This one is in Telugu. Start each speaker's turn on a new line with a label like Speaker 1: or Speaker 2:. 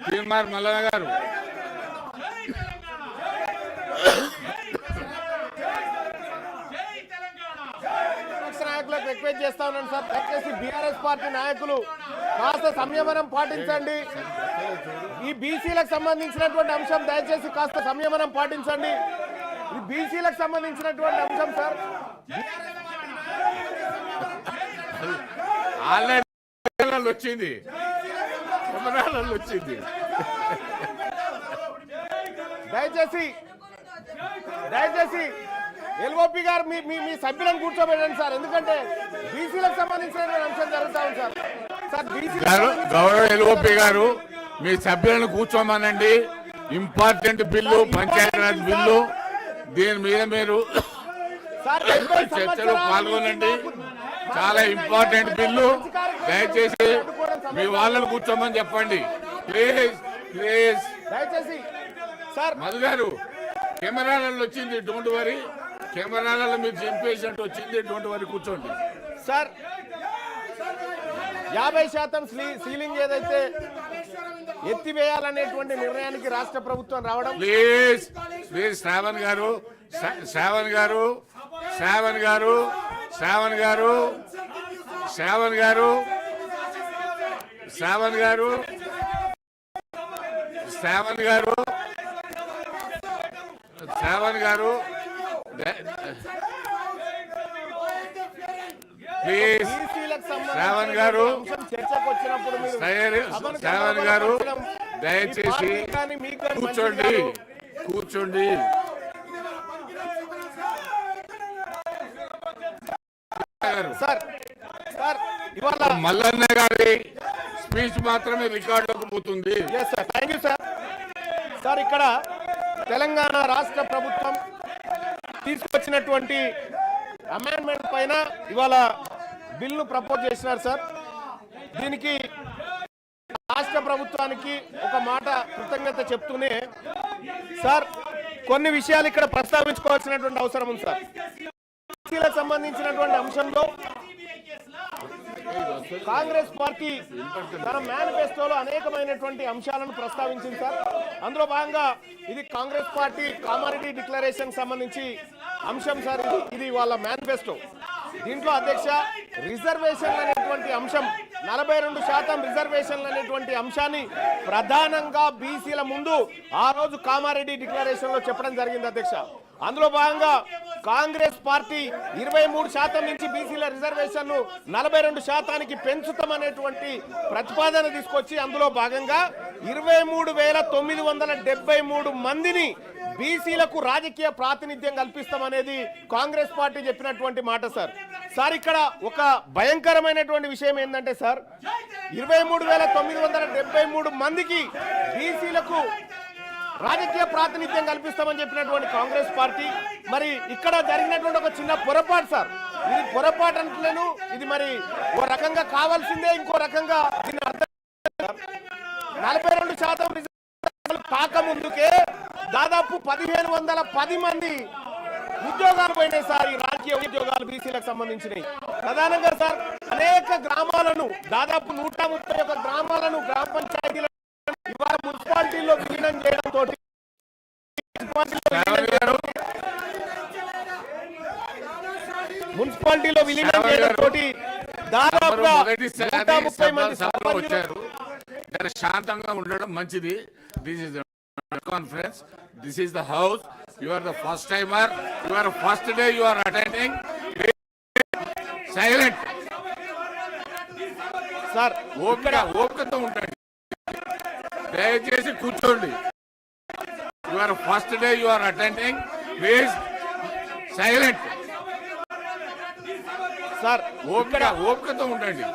Speaker 1: తీర్మార్ మల్లన్న గారు
Speaker 2: నాయకులకు రిక్వెస్ట్ చేస్తా ఉన్నాను సార్, దయచేసి బీఆర్ఎస్ పార్టీ నాయకులు కాస్త సంయమనం పాటించండి. ఈ బీసీలకు సంబంధించినటువంటి అంశం దయచేసి కాస్త సంయమనం పాటించండి. ఈ బీసీలకు సంబంధించినటువంటి అంశం సార్.
Speaker 1: వచ్చింది
Speaker 2: దయచేసి ఎల్ఓపి గారు మీ సభ్యులను కూర్చోబెట్టండి సార్, ఎందుకంటే బీసీలకు సంబంధించిన అంశం జరుగుతా ఉంది సార్.
Speaker 1: గౌరవ ఎల్ఓపి గారు మీ సభ్యులను కూర్చోమనండి. ఇంపార్టెంట్ బిల్లు, పంచాయతీరాజ్ బిల్లు, దీని మీద మీరు చర్చలో పాల్గొనండి. చాలా ఇంపార్టెంట్ బిల్లు, దయచేసి మీ వాళ్ళను కూర్చోమని చెప్పండి ప్లీజ్ ప్లీజ్.
Speaker 2: దయచేసి సార్
Speaker 1: మధు గారు కెమెరాలలో వచ్చింది, డోంట్ వరీ. కెమెరాలలో మీరు చింపేసినట్టు వచ్చింది, డోంట్ వరీ, కూర్చోండి
Speaker 2: సార్. 50% సీలింగ్ ఏదైతే ఎత్తివేయాలనేటువంటి నిర్ణయానికి రాష్ట్ర ప్రభుత్వం రావడం.
Speaker 1: ప్లీజ్ ప్లీజ్ శ్రావణ్ గారు శ్రావణ్ గారు శ్రావణ్ గారు శ్రావణ్ గారు శ్రావణ్ గారు శ్రావణ్ గారు శ్రావణ్ గారు శ్రావణ్ గారు ప్లీజ్ శ్రావణ్ గారు శ్రావణ్ గారు దయచేసి కూర్చోండి కూర్చోండి. మల్లన్న గారి స్పీచ్ మాత్రమే రికార్డులోకి పోతుంది.
Speaker 2: Thank you sir. సార్ ఇక్కడ తెలంగాణ రాష్ట్ర ప్రభుత్వం తీసుకొచ్చినటువంటి అమెండ్మెంట్ పైన ఇవాళ బిల్లు ప్రపోజ్ చేసినారు సార్. దీనికి రాష్ట్ర ప్రభుత్వానికి ఒక మాట కృతజ్ఞత చెప్తూనే సార్ కొన్ని విషయాలు ఇక్కడ ప్రస్తావించుకోవాల్సినటువంటి అవసరం ఉంది సార్. బీసీలకు సంబంధించినటువంటి అంశంలో కాంగ్రెస్ పార్టీ తన మేనిఫెస్టోలో అనేకమైనటువంటి అంశాలను ప్రస్తావించింది సార్. అందులో భాగంగా ఇది కాంగ్రెస్ పార్టీ కామారెడ్డి డిక్లరేషన్ సంబంధించి అంశం సార్. ఇది వాళ్ళ మేనిఫెస్టో. దీంట్లో అధ్యక్ష రిజర్వేషన్లు అనేటువంటి అంశం, 42% రిజర్వేషన్లు అనేటువంటి అంశాన్ని ప్రధానంగా బీసీల ముందు ఆ రోజు కామారెడ్డి డిక్లరేషన్ లో చెప్పడం జరిగింది అధ్యక్ష. అందులో భాగంగా కాంగ్రెస్ పార్టీ 23% నుంచి బీసీల రిజర్వేషన్ 42%కి పెంచుతామనేటువంటి ప్రతిపాదన తీసుకొచ్చి అందులో భాగంగా 23,973 మందిని బీసీలకు రాజకీయ ప్రాతినిధ్యం కల్పిస్తామనేది కాంగ్రెస్ పార్టీ చెప్పినటువంటి మాట సార్. సార్ ఇక్కడ ఒక భయంకరమైనటువంటి విషయం ఏంటంటే సార్ 23,973 మందికి బీసీలకు రాజకీయ ప్రాతినిధ్యం కల్పిస్తామని చెప్పినటువంటి కాంగ్రెస్ పార్టీ మరి ఇక్కడ జరిగినటువంటి ఒక చిన్న పొరపాటు సార్. ఇది పొరపాటు అంటలేను, ఇది మరి ఓ రకంగా కావాల్సిందే, ఇంకో రకంగా దీన్ని అర్థం 42% కాక ముందుకే దాదాపు 1,510 మంది ఉద్యోగాలు పోయినాయి సార్. ఈ రాజకీయ ఉద్యోగాలు బీసీలకు సంబంధించినవి ప్రధానంగా సార్. అనేక గ్రామాలను దాదాపు 131 గ్రామాలను గ్రామ పంచాయతీలను ఇవాళ మున్సిపాలిటీలో విలీనం చేయడంతో దాదాపుగా 130 మంది
Speaker 1: వచ్చారు. శాంతంగా ఉండడం మంచిది. This is the conference, this is the house. You are the first timer, you are first day you are attending. Silent
Speaker 2: sir,
Speaker 1: ఓపికతో ఉండండి, దయచేసి కూర్చోండి. You are first day you are attending, please silent
Speaker 2: sir.
Speaker 1: ఓపికతో ఉండండి.